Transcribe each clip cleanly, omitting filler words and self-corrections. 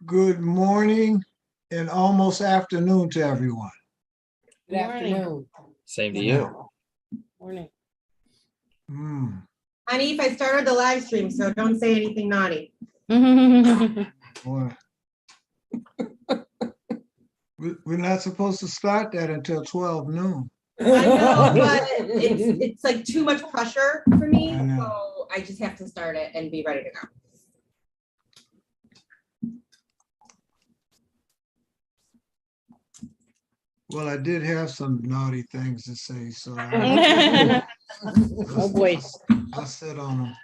Good morning and almost afternoon to everyone. Good afternoon. Same to you. Morning. Honey, if I started the live stream, so don't say anything naughty. Boy. We're not supposed to start that until 12 noon. I know, but it's like too much pressure for me, I know. so I just have to start it and be ready to go. Well, I did have some naughty things to say, so Oh, boy. I'll sit on them.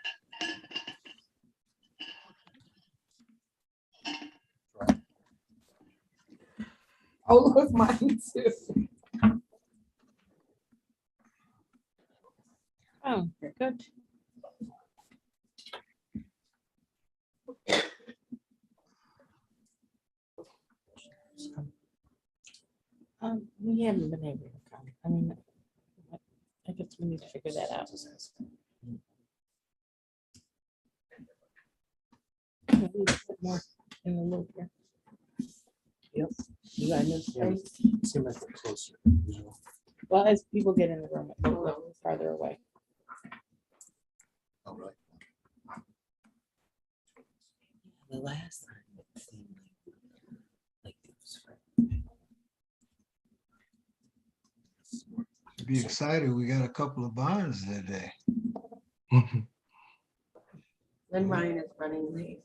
Oh, look, mine too. Oh, good. We haven't been able to come. I mean, I guess we need to figure that out. We need to put more in the loop here. Yep. You got new space? Seem like they're closer. Well, as people get in the room, it's a little farther away. Oh, right. The last time it seemed like it was Be excited. We got a couple of bonds today. Then Ryan is running late.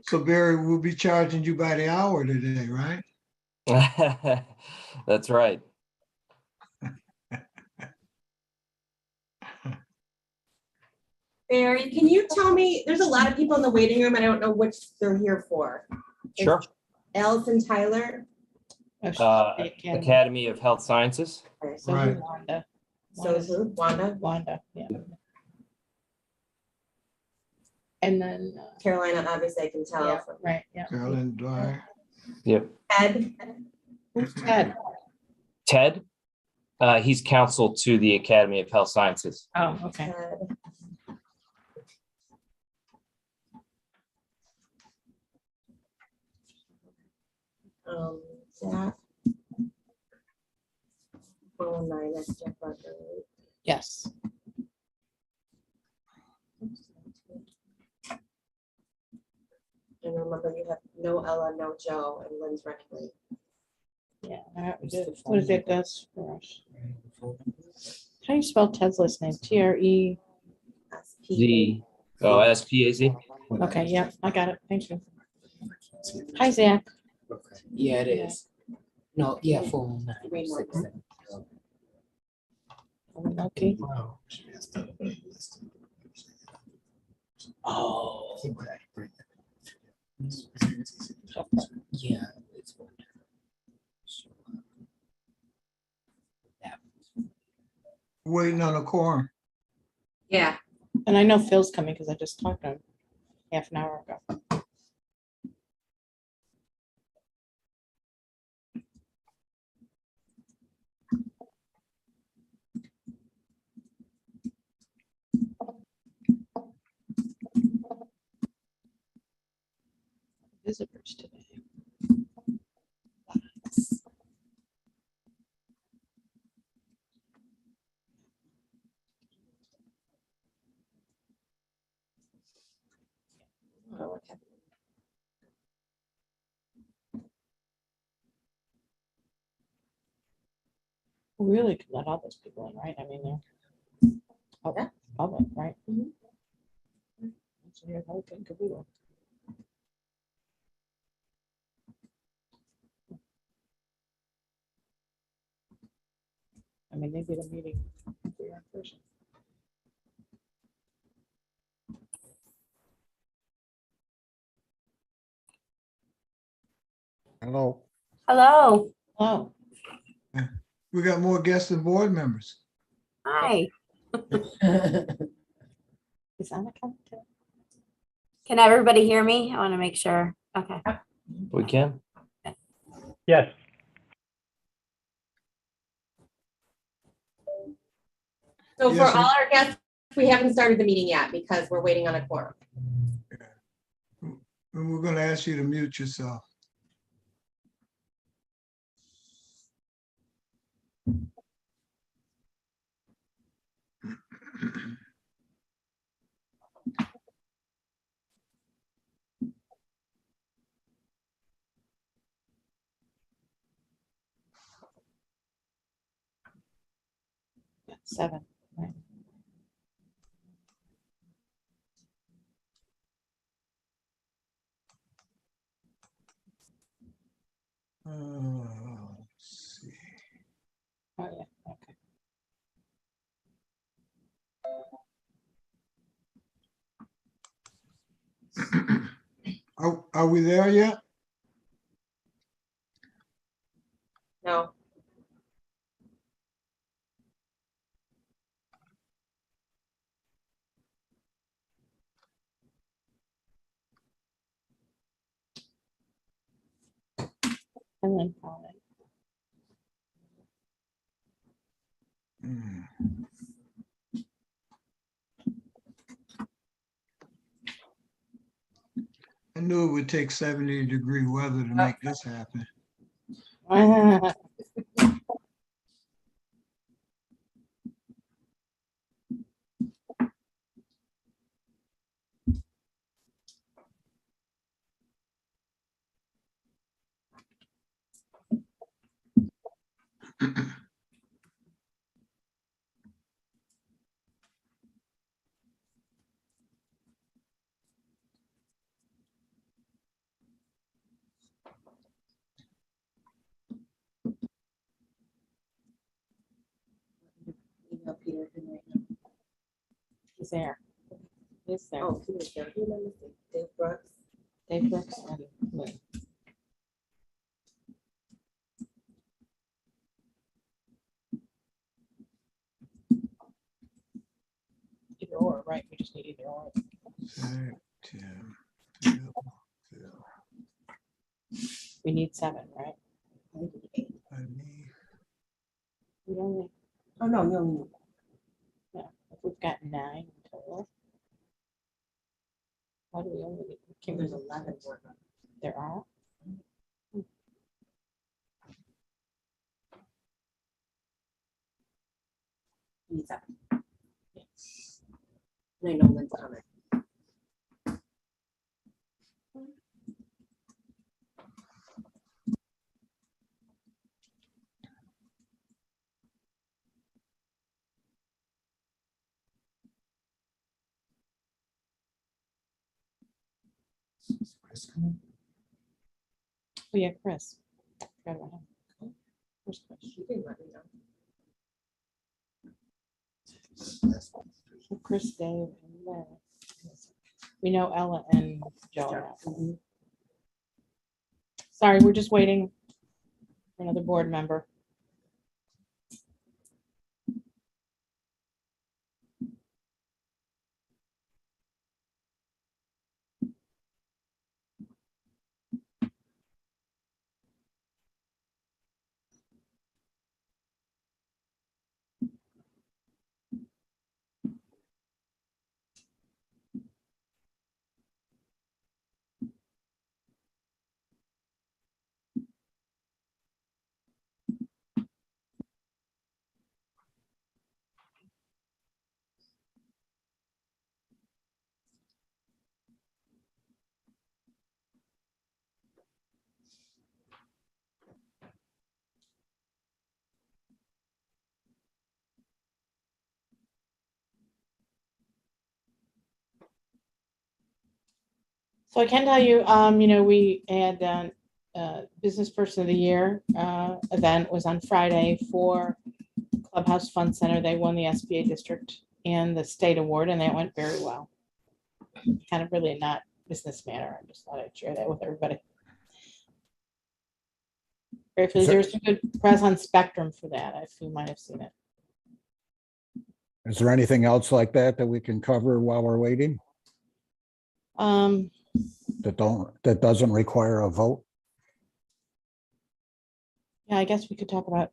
So Barry, we'll be charging you by the hour today, right? That's right. Barry, can you tell me, there's a lot of people in the waiting room, I don't know which they're here for. Sure. Allison Tyler. Academy of Health Sciences. Okay, So Right. Wanda. So is who? Wanda, Wanda, yeah. And then, Carolina, obviously I can yeah, tell. from right, yeah. Carolyn Dwyer. Yep. Ed. Who's Ted? Ted. He's counsel to the Academy of Health Sciences. Oh, okay. Ted. Zach. Oh, nine, that's Jeff Barker, right? Yes. And remember, you have no Ella, no Joe, and Lynn's running late. Yeah. What is it does for us? How do you spell Ted's last name? T-R-E? The SPAZ. Okay, yeah, I got it. Thank you. Hi, Zach. Okay. Yeah, it is. No, yeah, 409. Three more. Okay. Wow. Oh. Yeah. It's Waiting on a quorum. Yeah, And I know Phil's coming because I just talked to him half an hour ago. Visitors today. oh, okay. We really could let all those people in, right? I mean, they're Yeah. public, right? Mhm. So you're hoping to do it. I mean, they did a meeting here in person. Hello. Hello. Oh, We got more guests and board members. Hi. is Anna coming too? Can everybody hear me? I want to make sure. Okay. We can. Yes. So for Yes, sir. all our guests, we haven't started the meeting yet because we're waiting on a quorum. And we're gonna ask you to mute yourself. Yeah, 7. Right. Let's see. Oh, yeah, okay. Are we there yet? No. And then call it. Hmm. I knew it would take 70-degree weather to make this happen. Email Peter in right now. He's there. He's there. Oh, Peter's there. Who am I missing? Dave Brooks. Dave Brooks and Lou. Either or, right? We just need either or. Zach, Tim, Phil, We need 7, right? I need. We only, Oh, no, you only need yeah, if we've got 9 total. Why do we only need? Can there's we, 11 more. there are? You need 7. And I know Lynn's coming. Oh, yeah, Chris. Forgot about him. Where's Chris? You didn't let me know. So Chris, Dave, and Lynn. We know Ella and Joe. are out. Mhm. Sorry, we're just waiting for another board member. So I can tell you, we had Business Person of the Year event was on Friday for Clubhouse Fun Center. They won the SBA district and the state award, and that went very well. Kind of really not business matter. I just thought I'd share that with everybody. Very pleased. There was some good press on Spectrum for that, if you might have seen it. Is there anything else like that that we can cover while we're waiting that doesn't require a vote? Yeah, I guess we could talk about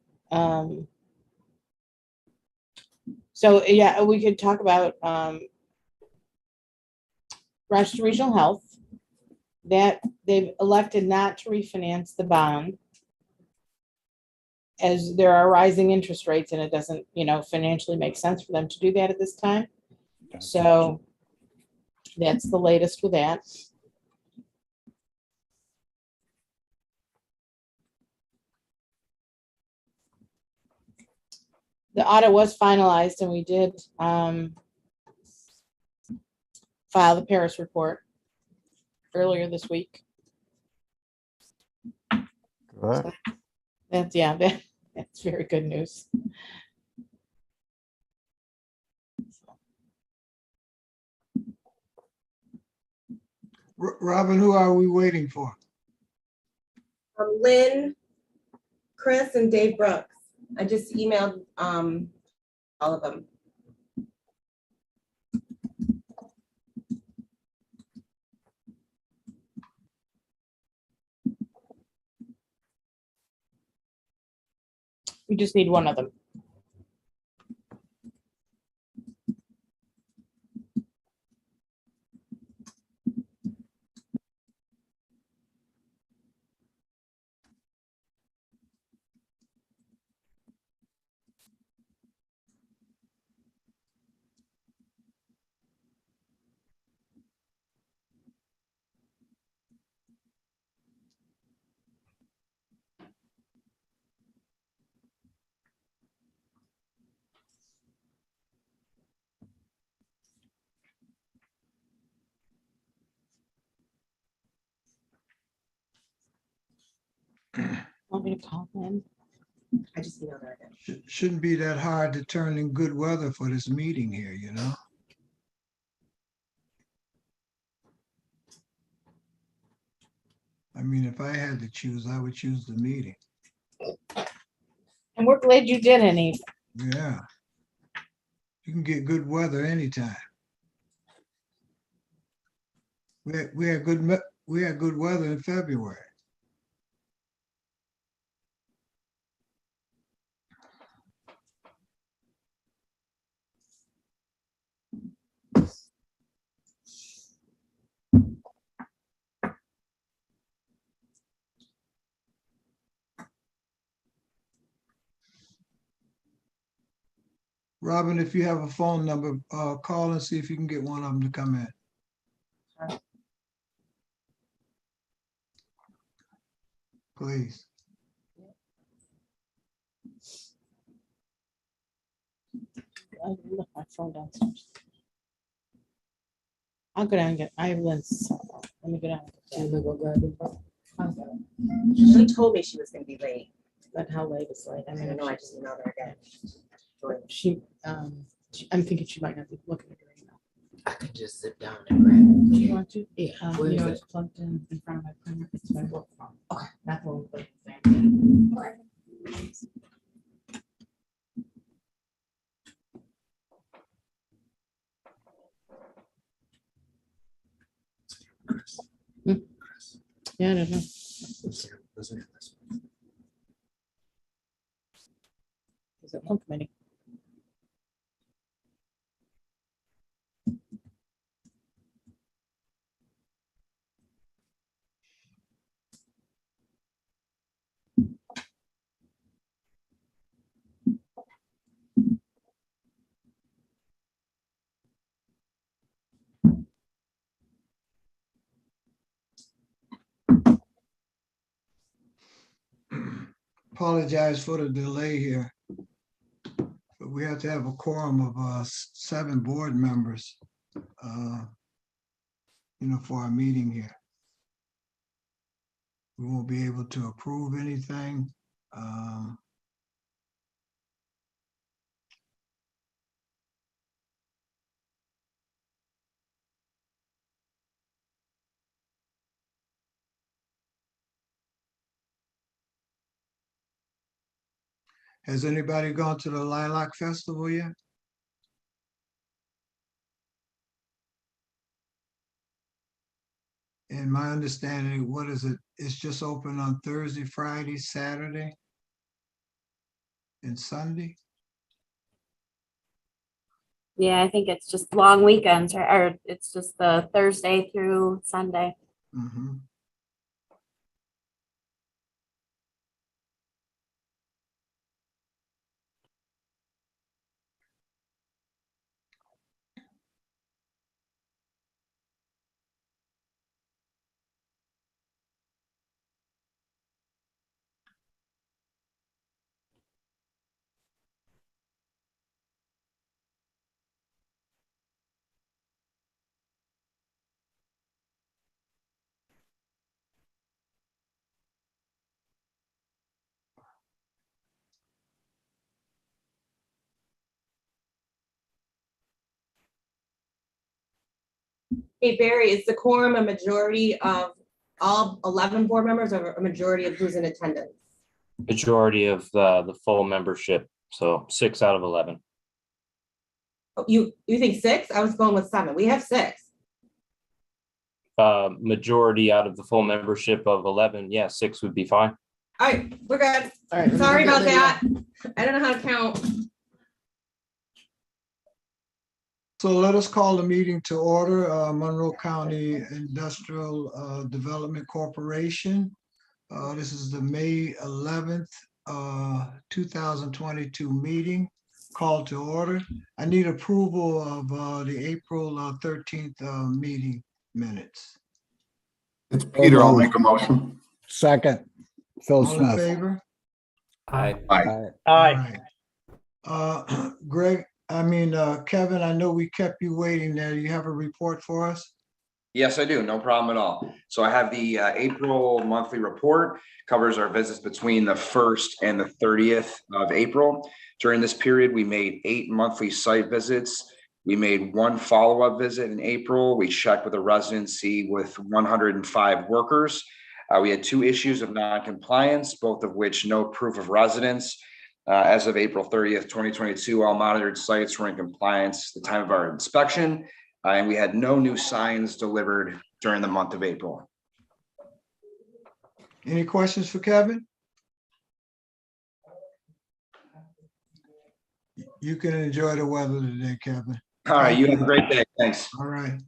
So, yeah, we could talk about Rochester Regional Health, that they've elected not to refinance the bond as there are rising interest rates, and it doesn't, financially make sense for them to do that at this time. So that's the latest with that. The audit was finalized, and we did file the Paris report earlier this week. Good. That's very good news. Robin, who are we waiting for? Lynn, Chris, and Dave Brooks. I just emailed all of them. We just need one of them. Want me to call them? I just emailed her again. Shouldn't be that hard to turn in good weather for this meeting here, you know? I mean, if I had to choose, I would choose the meeting. And we're glad you did, Annie. Yeah. You can get good weather anytime. We had good weather in February. Robin, if you have a phone number, call and see if you can get one of them to come in. Please. I left my phone downstairs. I'll go down and get, I have Lynn's. Let me go down. and get that. I'll go. She told me she was gonna be late. But how late is late? I I mean, don't know, I just emailed her again. I'm thinking she might not be looking at her email. I could just sit down and grab Do you it. want to? Yeah, where is It's it? plugged in front of my printer. It's my work phone. Okay. That's what we'll put it there. Yeah, I don't know. Is it one committee? Apologize for the delay here. But we have to have a quorum of 7 board members, for our meeting here. We won't be able to approve anything. Has anybody gone to the Lilac Festival yet? And my understanding, what is it? It's just open on Thursday, Friday, Saturday, and Sunday? Yeah, I think it's just long weekends, or it's just the Thursday through Sunday. Mhm. Hey, Barry, is the quorum a majority of all 11 board members or a majority of who's in attendance? Majority of the full membership, so 6 out of 11. Oh, you think 6? I was going with 7. We have 6. Majority out of the full membership of 11, yeah, 6 would be fine. All right, we're good. All right. let me Sorry go about get that. I don't know how to count. So let us call the meeting to order, Monroe County Industrial Development Corporation. This is the May 11th, 2022 meeting called to order. I need approval of the April 13th meeting minutes. It's Peter. I'll make a motion. Second, Phil All in Smith. favor? Aye. All right. Greg, Kevin, I know we kept you waiting there. You have a report for us? Yes, I do. No problem at all. So I have the April monthly report, covers our visits between the 1st and the 30th of April. During this period, we made 8 monthly site visits. We made 1 follow-up visit in April. We checked with a residency with 105 workers. We had 2 issues of non-compliance, both of which no proof of residence. As of April 30th, 2022, all monitored sites were in compliance at the time of our inspection. And we had no new signs delivered during the month of April. Any questions for Kevin? You can enjoy the weather today, Kevin. All right, you have a great day. Thanks. All right.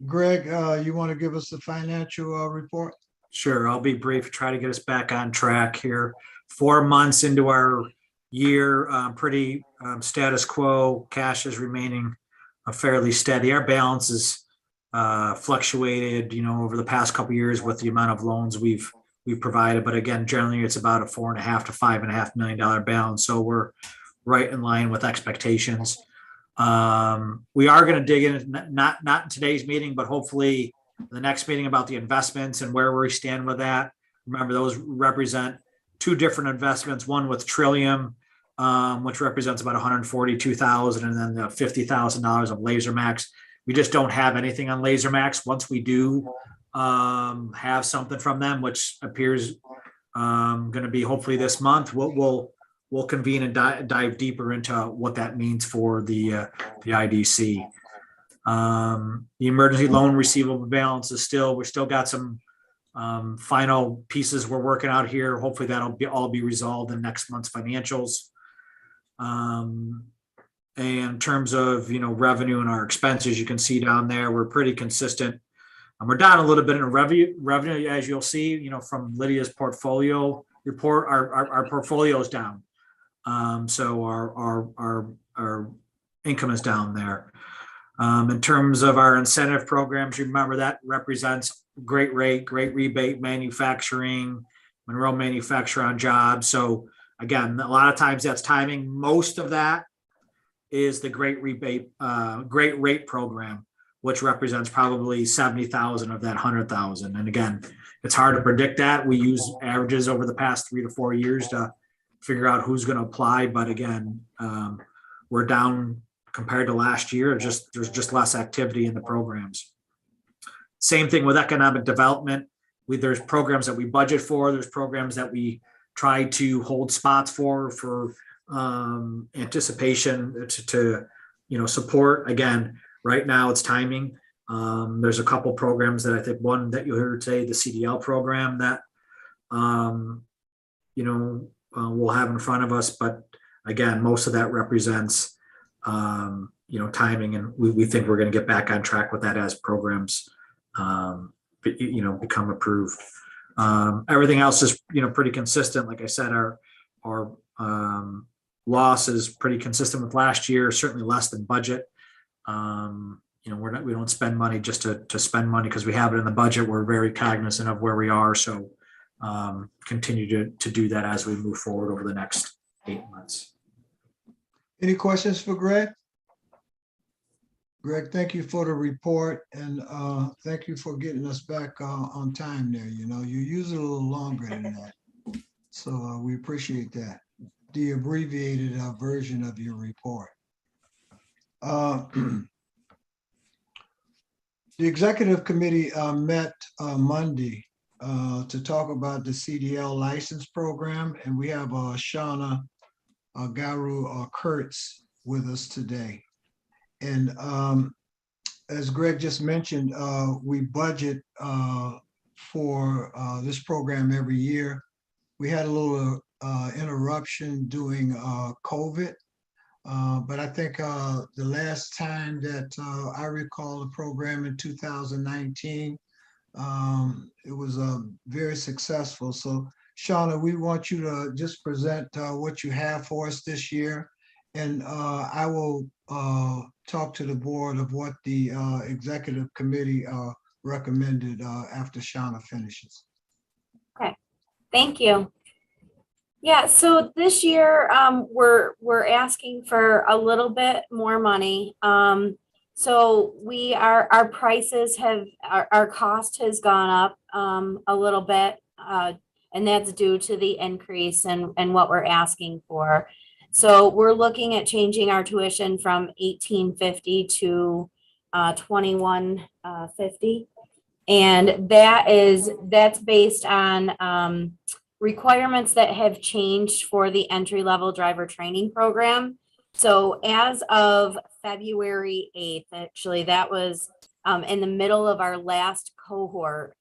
Greg, you want to give us the financial report? Sure, I'll be brief, try to get us back on track here. 4 months into our year, pretty status quo. Cash is remaining fairly steady. Our balance is fluctuated, over the past couple of years with the amount of loans we've provided. But again, generally it's about a $4.5 to $5.5 million balance. So we're right in line with expectations. We are going to dig in, not in today's meeting, but hopefully the next meeting about the investments and where we stand with that. Remember, those represent 2 different investments, one with Trillium, which represents about $142,000, and then the $50,000 of LaserMax. We just don't have anything on LaserMax. Once we do have something from them, which appears going to be hopefully this month, we'll convene and dive deeper into what that means for the IDC. The emergency loan receivable balance is we're still got some final pieces we're working out here. Hopefully that'll all be resolved in next month's financials. And in terms of, revenue and our expenses, you can see down there, we're pretty consistent. And we're down a little bit in revenue, as you'll see, from Lydia's portfolio report, our portfolio is down. So our income is down there. In terms of our incentive programs, remember that represents great rate, great rebate manufacturing, Monroe manufacture on jobs. So again, a lot of times that's timing. Most of that is the great rate program, which represents probably 70,000 of that 100,000. And again, it's hard to predict that. We use averages over the past 3 to 4 years to figure out who's going to apply. But again, we're down compared to last year. There's just less activity in the programs. Same thing with economic development. There's programs that we budget for. There's programs that we try to hold spots for anticipation to support. Again, right now it's timing. There's a couple programs that I think, one that you'll hear today, the CDL program that we'll have in front of us. But again, most of that represents timing, and we think we're going to get back on track with that as programs, become approved. Everything else is, pretty consistent. Like I said, our loss is pretty consistent with last year, certainly less than budget. We don't spend money just to spend money because we have it in the budget. We're very cognizant of where we are. So continue to do that as we move forward over the next 8 months. Any questions for Greg? Greg, thank you for the report, and thank you for getting us back on time there. You use it a little longer than that. So we appreciate that. The abbreviated version of your report. The executive committee met Monday to talk about the CDL license program, and we have Shauna Garu Kurtz with us today. And as Greg just mentioned, we budget for this program every year. We had a little interruption during COVID, but I think the last time that I recall the program in 2019, it was very successful. So Shauna, we want you to just present what you have for us this year, and I will talk to the board of what the executive committee recommended after Shauna finishes. Okay, thank you. Yeah, so this year we're asking for a little bit more money. So our prices our cost has gone up a little bit, and that's due to the increase in what we're asking for. So we're looking at changing our tuition from $18.50 to $21.50, and that's based on requirements that have changed for the entry-level driver training program. So as of February 8th, actually, that was in the middle of our last cohort,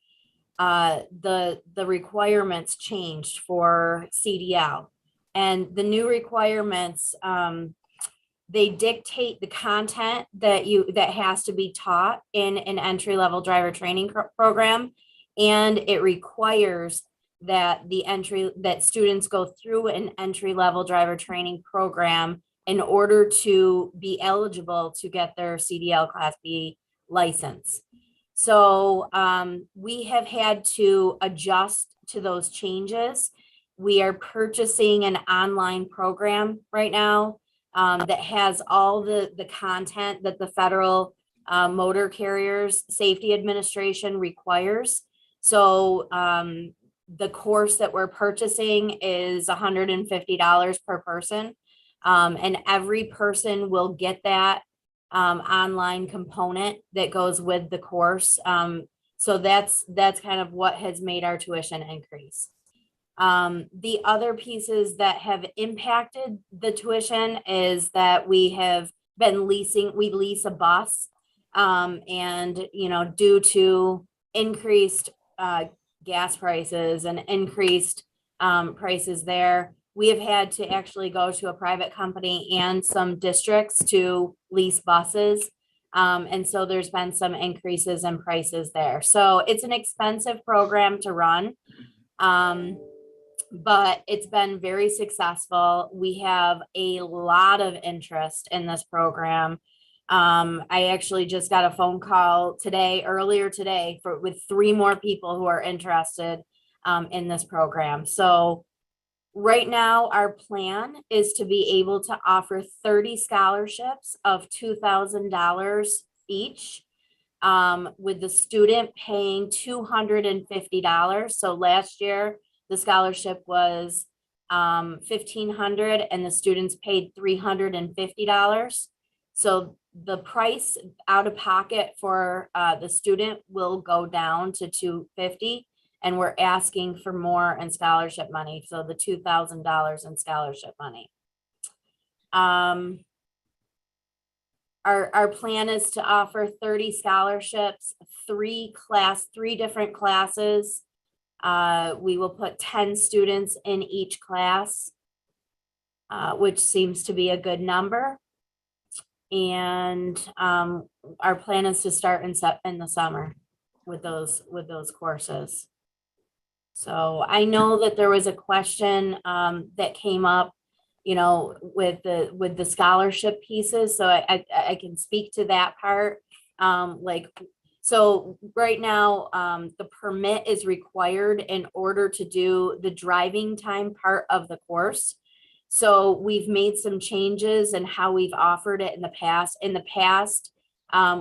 the requirements changed for CDL. And the new requirements, they dictate the content that has to be taught in an entry-level driver training program, and it requires that students go through an entry-level driver training program in order to be eligible to get their CDL Class B license. So we have had to adjust to those changes. We are purchasing an online program right now that has all the content that the Federal Motor Carriers Safety Administration requires. So the course that we're purchasing is $150 per person, and every person will get that online component that goes with the course. So that's kind of what has made our tuition increase. The other pieces that have impacted the tuition is that we lease a bus, and due to increased gas prices and increased prices there, we have had to actually go to a private company and some districts to lease buses. And so there's been some increases in prices there. So it's an expensive program to run, but it's been very successful. We have a lot of interest in this program. I actually just got a phone call earlier today with 3 more people who are interested in this program. So right now, our plan is to be able to offer 30 scholarships of $2,000 each, with the student paying $250. So last year, the scholarship was $1,500 and the students paid $350. So the price out of pocket for the student will go down to $250. And we're asking for more in scholarship money. So the $2,000 in scholarship money. Our plan is to offer 30 scholarships, 3 different classes. We will put 10 students in each class, which seems to be a good number. And our plan is to start in the summer with those courses. So I know that there was a question that came up, you know, with the scholarship pieces. So I can speak to that part. So right now, the permit is required in order to do the driving time part of the course. So we've made some changes in how we've offered it in the past. In the past,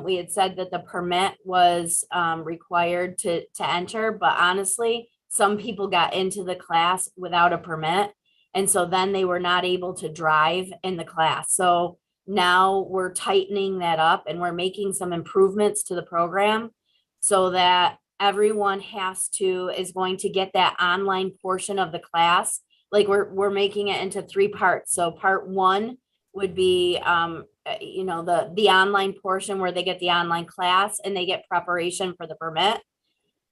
we had said that the permit was required to enter, but honestly, some people got into the class without a permit. And so then they were not able to drive in the class. So now we're tightening that up and we're making some improvements to the program so that everyone is going to get that online portion of the class. Like we're making it into 3 parts. So part 1 would be, you know, the online portion where they get the online class and they get preparation for the permit.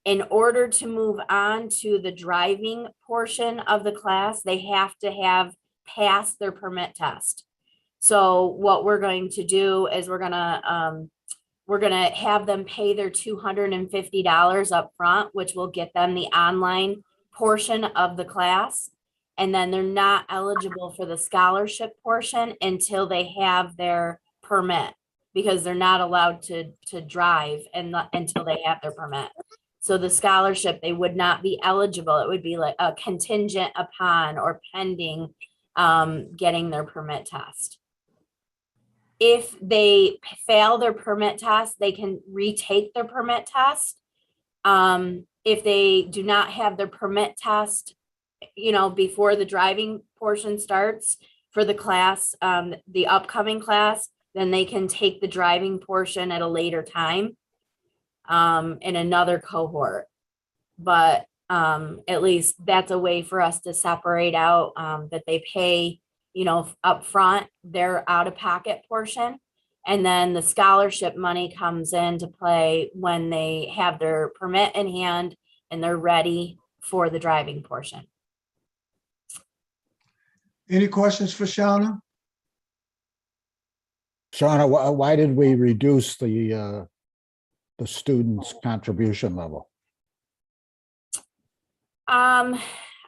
In order to move on to the driving portion of the class, they have to have passed their permit test. So what we're going to do is we're gonna have them pay their $250 up front, which will get them the online portion of the class. And then they're not eligible for the scholarship portion until they have their permit, because they're not allowed to drive until they have their permit. So the scholarship, they would not be eligible. It would be like a contingent upon or pending getting their permit test. If they fail their permit test, they can retake their permit test. If they do not have their permit test, you know, before the driving portion starts for the class, the upcoming class, then they can take the driving portion at a later time in another cohort. But at least that's a way for us to separate out that they pay, you know, up front their out-of-pocket portion, and then the scholarship money comes into play when they have their permit in hand and they're ready for the driving portion. Any questions for Shauna? Shauna, why did we reduce the students' contribution level?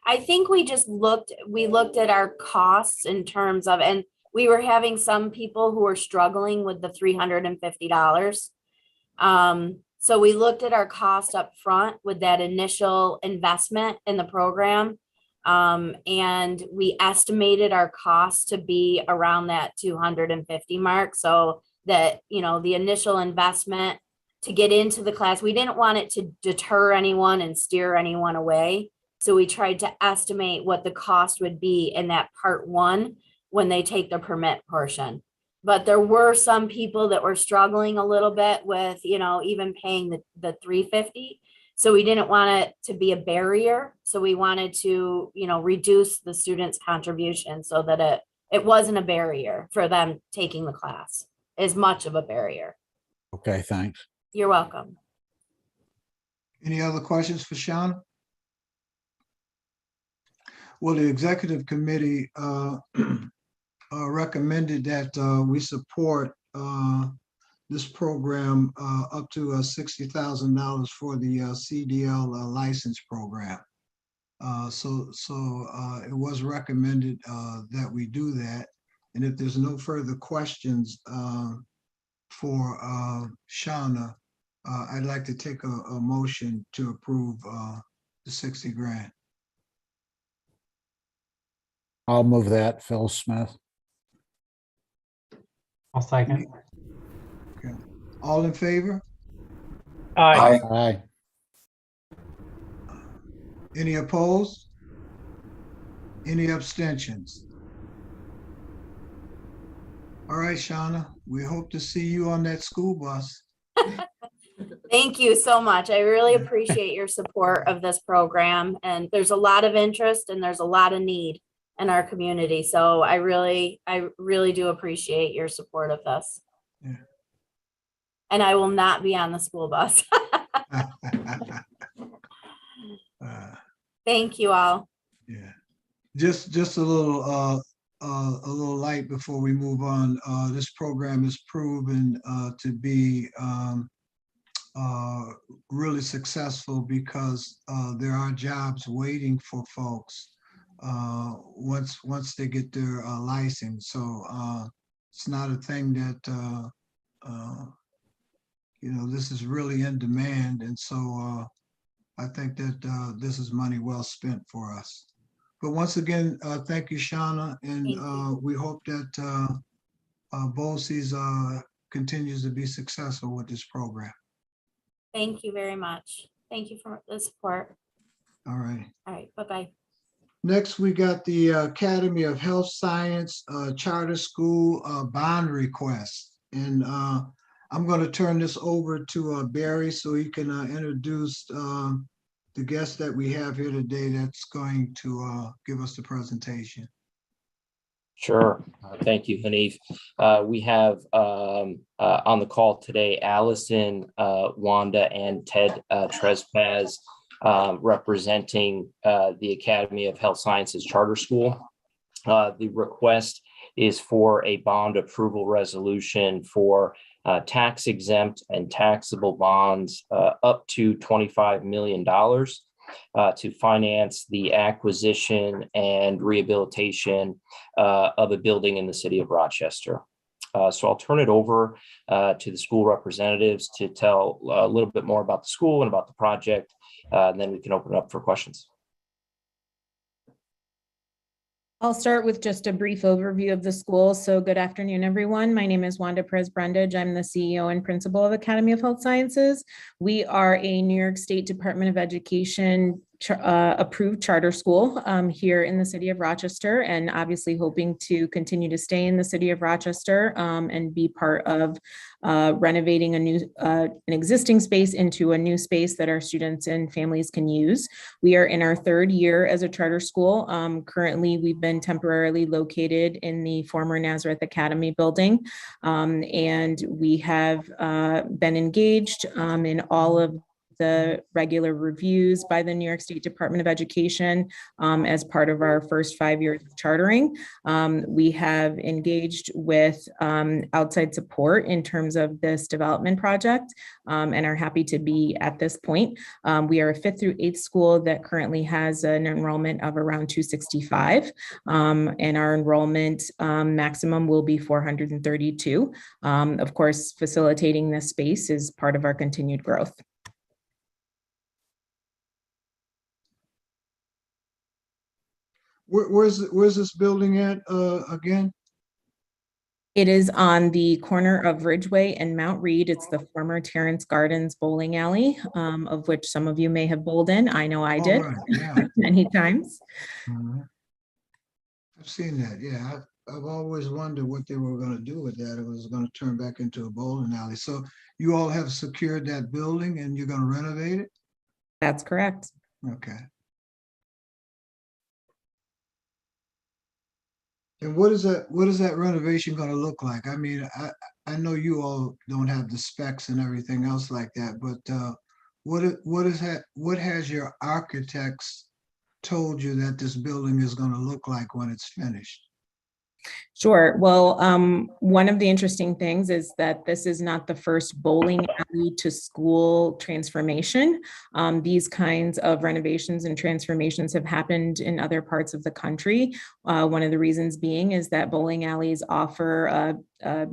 I think we just looked at our costs in terms of, and we were having some people who were struggling with the $350. So we looked at our cost up front with that initial investment in the program. And we estimated our cost to be around that 250 mark. So that, you know, the initial investment to get into the class, we didn't want it to deter anyone and steer anyone away. So we tried to estimate what the cost would be in that part 1 when they take the permit portion. But there were some people that were struggling a little bit with, you know, even paying the $350. So we didn't want it to be a barrier. So we wanted to, you know, reduce the students' contribution so that it wasn't a barrier for them taking the class, as much of a barrier. Okay, thanks. You're welcome. Any other questions for Shauna? Well, the executive committee recommended that we support this program up to $60,000 for the CDL license program. So it was recommended that we do that. And if there's no further questions for Shauna, I'd like to take a motion to approve the 60 grand. I'll move that, Phil Smith. I'll second. Okay. All in favor? Aye. Aye. Any opposed? Any abstentions? All right, Shauna, we hope to see you on that school bus. Thank you so much. I really appreciate your support of this program. And there's a lot of interest and there's a lot of need in our community. So I really do appreciate your support of this. Yeah. And I will not be on the school bus. Thank you all. Yeah, just a little a little light before we move on. This program is proven to be really successful because there are jobs waiting for folks once they get their license. So it's not a thing that this is really in demand, and so I think that this is money well spent for us. But once again, thank you, Shauna, and Thank you. we hope that BOCES continues to be successful with this program. Thank you very much. Thank you for the support. All right. All right, bye-bye. Next, we got the Academy of Health Science Charter School bond request. And I'm going to turn this over to Barry so he can introduce the guest that we have here today that's going to give us the presentation. Sure. Thank you, Hanif. We have on the call today, Allison, Wanda, and Ted Trespaz representing the Academy of Health Sciences Charter School. The request is for a bond approval resolution for tax exempt and taxable bonds up to $25 million to finance the acquisition and rehabilitation of a building in the city of Rochester. So I'll turn it over to the school representatives to tell a little bit more about the school and about the project, and then we can open it up for questions. I'll start with just a brief overview of the school. So good afternoon, everyone. My name is Wanda Perez-Brundage. I'm the CEO and principal of Academy of Health Sciences. We are a New York State Department of Education approved charter school here in the city of Rochester, and obviously hoping to continue to stay in the city of Rochester and be part of renovating an existing space into a new space that our students and families can use. We are in our third year as a charter school. Currently, we've been temporarily located in the former Nazareth Academy building, and we have been engaged in all of the regular reviews by the New York State Department of Education as part of our first 5 years of chartering. We have engaged with outside support in terms of this development project and are happy to be at this point. We are a 5th through 8th school that currently has an enrollment of around 265, and our enrollment maximum will be 432. Of course, facilitating this space is part of our continued growth. Where's this building at again? It is on the corner of Ridgeway and Mount Reed. It's the former Terrence Gardens bowling alley, of which some of you may have bowled in. I know I did. Right. Yeah. Many times. I've seen that. Yeah, I've always wondered what they were going to do with that. It was going to turn back into a bowling alley. So you all have secured that building and you're going to renovate it? That's correct. Okay. And what is that renovation going to look like? I mean, I know you all don't have the specs and everything else like that, but what has your architects told you that this building is going to look like when it's finished? Sure. Well, one of the interesting things is that this is not the first bowling alley to school transformation. These kinds of renovations and transformations have happened in other parts of the country. One of the reasons being is that bowling alleys offer a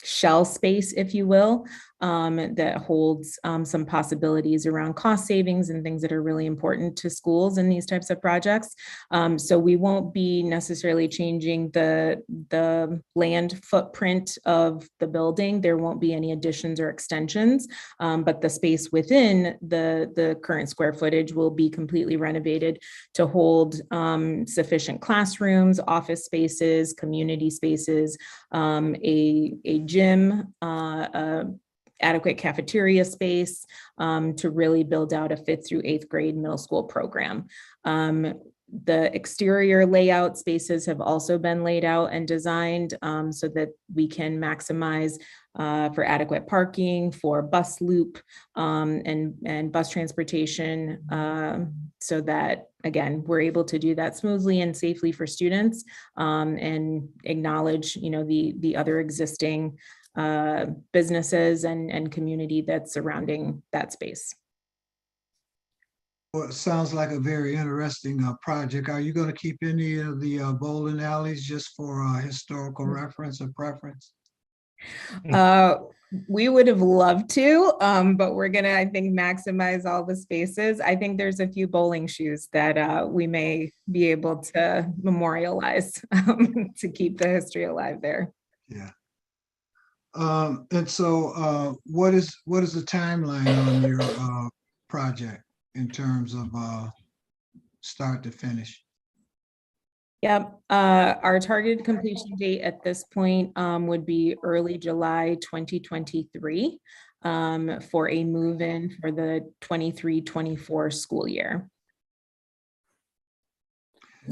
shell space, if you will, that holds some possibilities around cost savings and things that are really important to schools in these types of projects. So we won't be necessarily changing the land footprint of the building. There won't be any additions or extensions, but the space within the current square footage will be completely renovated to hold sufficient classrooms, office spaces, community spaces, a gym, adequate cafeteria space to really build out a 5th through 8th grade middle school program. The exterior layout spaces have also been laid out and designed so that we can maximize for adequate parking, for bus loop and bus transportation, so that, again, we're able to do that smoothly and safely for students, and acknowledge, the other existing businesses and community that's surrounding that space. Well, it sounds like a very interesting project. Are you going to keep any of the bowling alleys just for historical reference or preference? We would have loved to, but we're gonna, I think, maximize all the spaces. I think there's a few bowling shoes that we may be able to memorialize to keep the history alive there. Yeah. And so what is the timeline on your project in terms of start to finish? Yep, our targeted completion date at this point would be early July 2023 for a move-in for the 23-24 school year.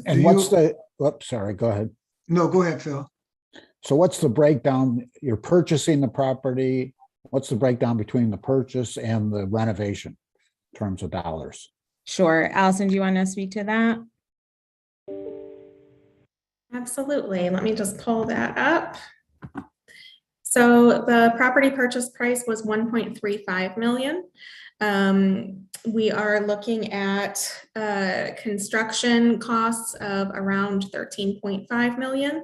And what's the, oops, sorry, go ahead. No, go ahead, Phil. So what's the breakdown? You're purchasing the property. What's the breakdown between the purchase and the renovation in terms of dollars? Sure. Allison, do you want to speak to that? Absolutely. Let me just pull that up. So the property purchase price was 1.35 million. We are looking at construction costs of around 13.5 million.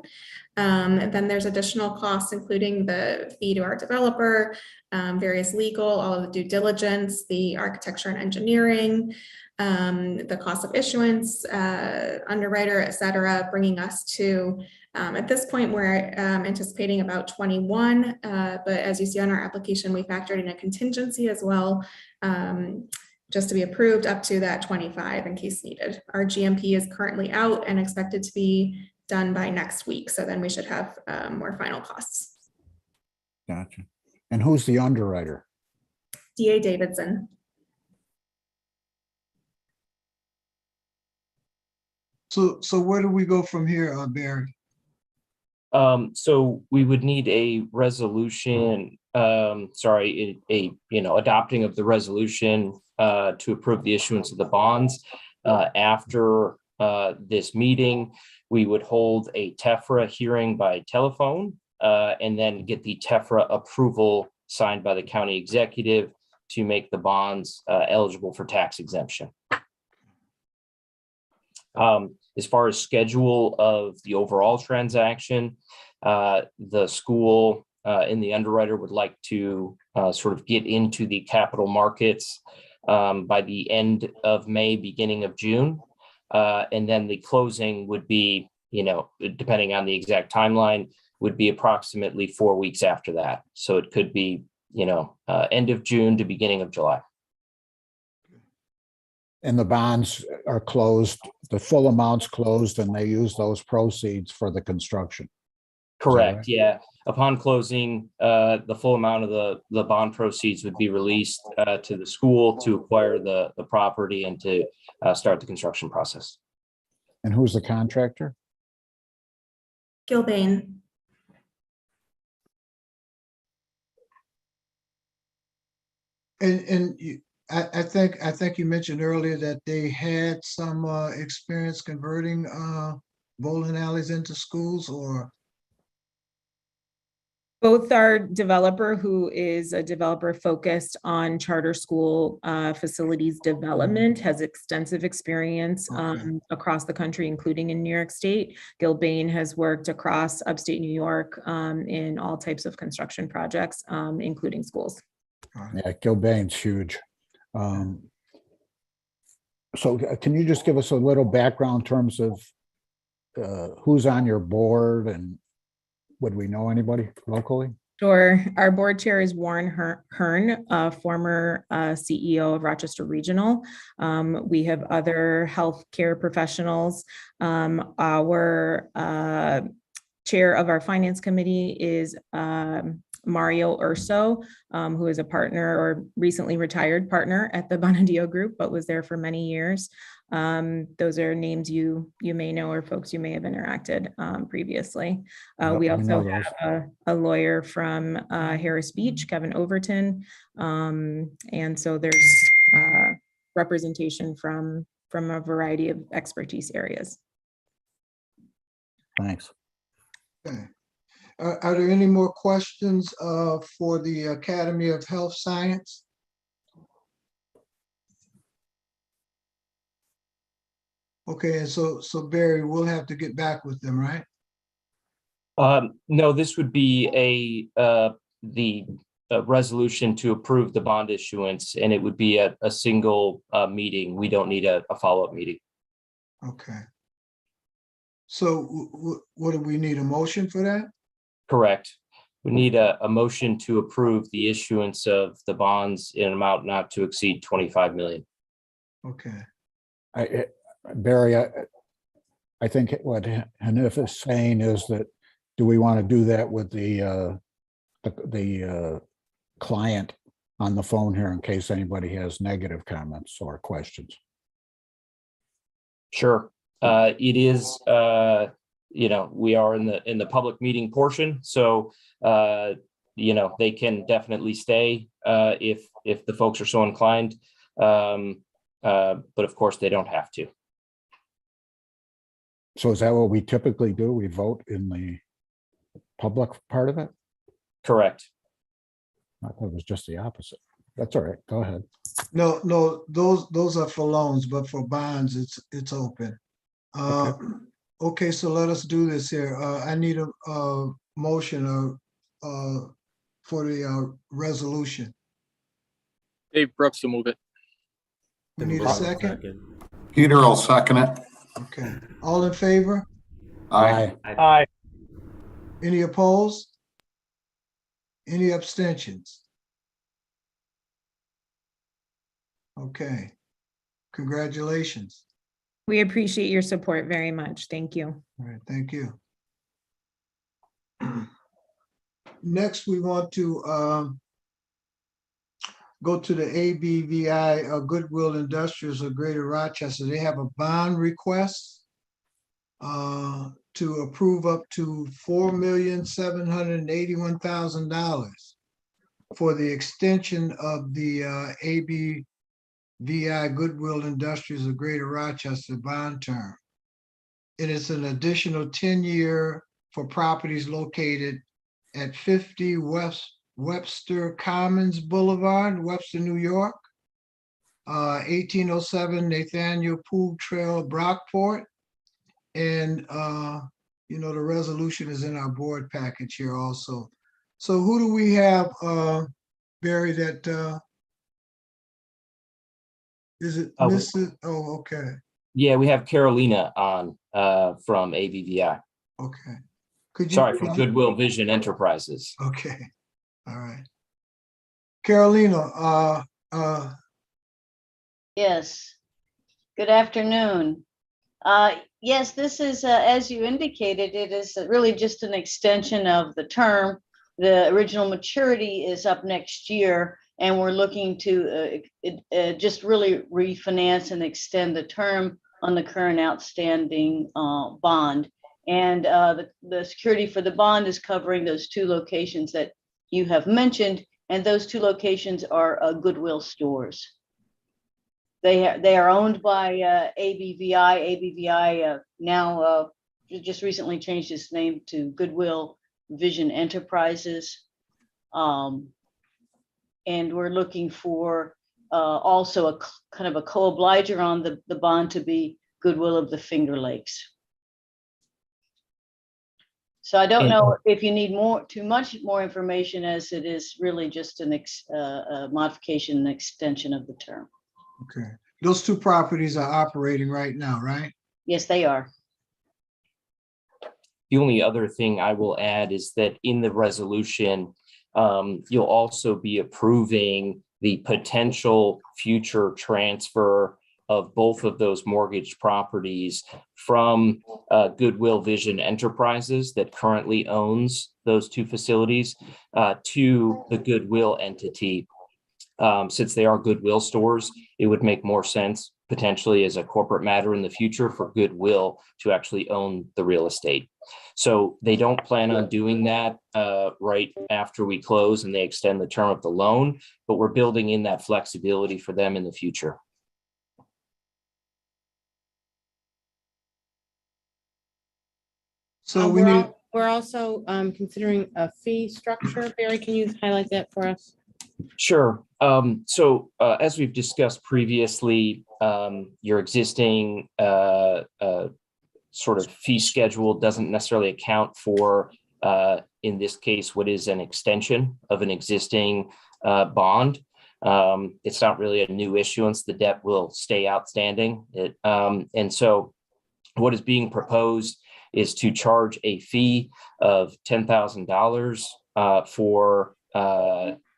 Then there's additional costs, including the fee to our developer, various legal, all of the due diligence, the architecture and engineering, the cost of issuance, underwriter, et cetera, bringing us to, at this point, we're anticipating about 21, but as you see on our application, we factored in a contingency as well, just to be approved up to that 25 in case needed. Our GMP is currently out and expected to be done by next week, so then we should have more final costs. Gotcha. And who's the underwriter? DA Davidson. So where do we go from here, Barry? So we would need a resolution, adopting of the resolution to approve the issuance of the bonds. After this meeting, we would hold a TEFRA hearing by telephone and then get the TEFRA approval signed by the county executive to make the bonds eligible for tax exemption. As far as schedule of the overall transaction, the school and the underwriter would like to sort of get into the capital markets by the end of May, beginning of June. And then the closing would be, depending on the exact timeline, would be approximately 4 weeks after that. So it could be, end of June to beginning of July. And the bonds are closed, the full amount's closed, and they use those proceeds for the construction. Correct. Yeah. Upon closing, the full amount of the bond proceeds would be released to the school to acquire the property and to start the construction process. And who's the contractor? Gilbane. I think you mentioned earlier that they had some experience converting bowling alleys into schools, or Both our developer, who is a developer focused on charter school facilities development, has extensive experience across the country, including in New York State. Gilbane has worked across upstate New York in all types of construction projects, including schools. Yeah, Gilbane's huge. So can you just give us a little background in terms of who's on your board, and would we know anybody locally? Sure. Our board chair is Warren Hearn, former CEO of Rochester Regional. We have other healthcare professionals. Our chair of our finance committee is Mario Urso, who is a partner or recently retired partner at the Bonadio Group, but was there for many years. Those are names you may know or folks you may have interacted previously. Yep, We I know also those. have a lawyer from Harris Beach, Kevin Overton. And so there's representation from a variety of expertise areas. Thanks. Okay. Are there any more questions for the Academy of Health Science? Okay, and so Barry, we'll have to get back with them, right? No, this would be the resolution to approve the bond issuance, and it would be a single meeting. We don't need a follow-up meeting. Okay. So what do we need, a motion for that? Correct. We need a motion to approve the issuance of the bonds in an amount not to exceed 25 million. Okay. Barry, I think what Hanif is saying is that, do we want to do that with the client on the phone here in case anybody has negative comments or questions? Sure. It is, we are in the public meeting portion, so they can definitely stay if the folks are so inclined. But of course, they don't have to. So is that what we typically do? We vote in the public part of it? Correct. I thought it was just the opposite. That's all right. Go ahead. No, those are for loans, but for bonds, it's open. Okay, so let us do this here. I need a motion for the resolution. Dave Brooks will move it. We need a second. Peter will second it. Okay, all in favor? Aye. Aye. Any opposed? Any abstentions? Okay, congratulations. We appreciate your support very much. Thank you. All right, thank you. Next, we want to go to the ABVI Goodwill Industrials of Greater Rochester. They have a bond request to approve up to $4,781,000 for the extension of the ABVI Goodwill Industries of Greater Rochester bond term. It is an additional 10-year for properties located at 50 Webster Commons Boulevard, Webster, New York, 1807 Nathaniel Poole Trail, Brockport. And, the resolution is in our board package here also. So who do we have, Barry, that, is it Mrs.? Oh, okay. Yeah, we have Carolina on from ABVI. Okay. From Goodwill Vision Enterprises. Okay. All right. Carolina, Yes. Good afternoon. Yes, this is, as you indicated, it is really just an extension of the term. The original maturity is up next year, and we're looking to just really refinance and extend the term on the current outstanding bond. And the security for the bond is covering those two locations that you have mentioned, and those two locations are Goodwill stores. They are owned by ABVI. ABVI now just recently changed its name to Goodwill Vision Enterprises. And we're looking for also a kind of a co-obliger on the bond to be Goodwill of the Finger Lakes. So I don't know if you need too much more information, as it is really just a modification and extension of the term. okay. Those two properties are operating right now, right? Yes, they are. The only other thing I will add is that in the resolution, you'll also be approving the potential future transfer of both of those mortgaged properties from Goodwill Vision Enterprises that currently owns those two facilities to the Goodwill entity. Since they are Goodwill stores, it would make more sense potentially as a corporate matter in the future for Goodwill to actually own the real estate. So they don't plan on doing that right after we close and they extend the term of the loan, but we're building in that flexibility for them in the future. So we need, We're also considering a fee structure. Barry, can you highlight that for us? Sure. As we've discussed previously, your existing sort of fee schedule doesn't necessarily account for, in this case, what is an extension of an existing bond. It's not really a new issuance. The debt will stay outstanding. And so what is being proposed is to charge a fee of $10,000 for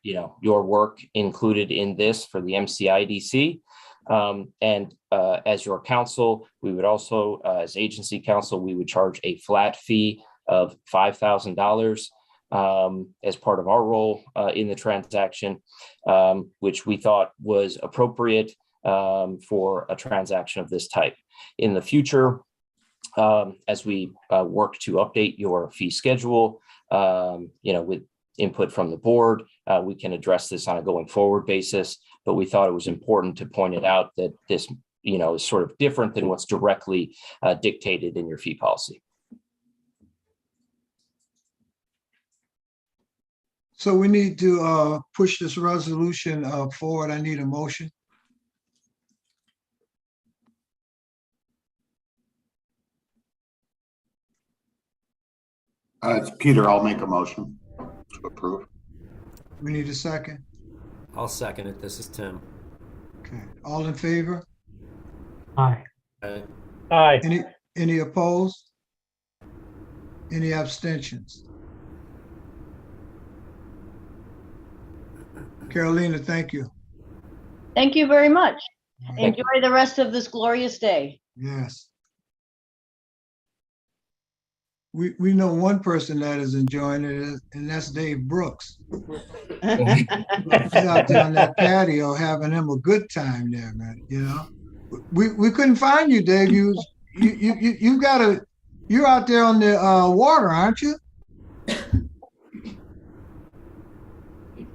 your work included in this for the MCIDC. As your counsel, we would also, as agency counsel, we would charge a flat fee of $5,000 as part of our role in the transaction, which we thought was appropriate for a transaction of this type. In the future, as we work to update your fee schedule, with input from the board, we can address this on a going forward basis, but we thought it was important to point it out that this, is sort of different than what's directly dictated in your fee policy. so we need to push this resolution forward. I need a motion. It's Peter. I'll make a motion to approve. We need a second. I'll second it. This is Tim. Okay, all in favor? Aye. Aye. Any opposed? Any abstentions? Carolina, thank you. Thank you very much. All right. Enjoy the rest of this glorious day. Yes. We know one person that is enjoying it, and that's Dave Brooks. He's out there on that patio having him a good time there, man. We couldn't find you, Dave. You're out there on the water, aren't you?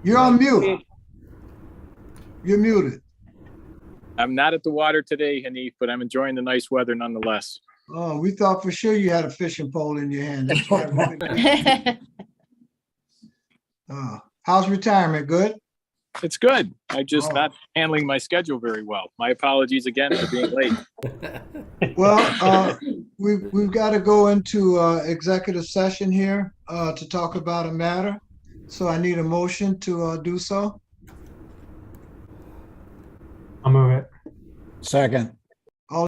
You're on mute. You're muted. I'm not at the water today, Hanif, but I'm enjoying the nice weather nonetheless. Oh, we thought for sure you had a fishing pole in your hand. That's why we couldn't- how's retirement? Good? It's good. I'm just Oh. not handling my schedule very well. My apologies again for being late. Well, we've got to go into executive session here to talk about a matter. So I need a motion to do so. I'll move it. Second.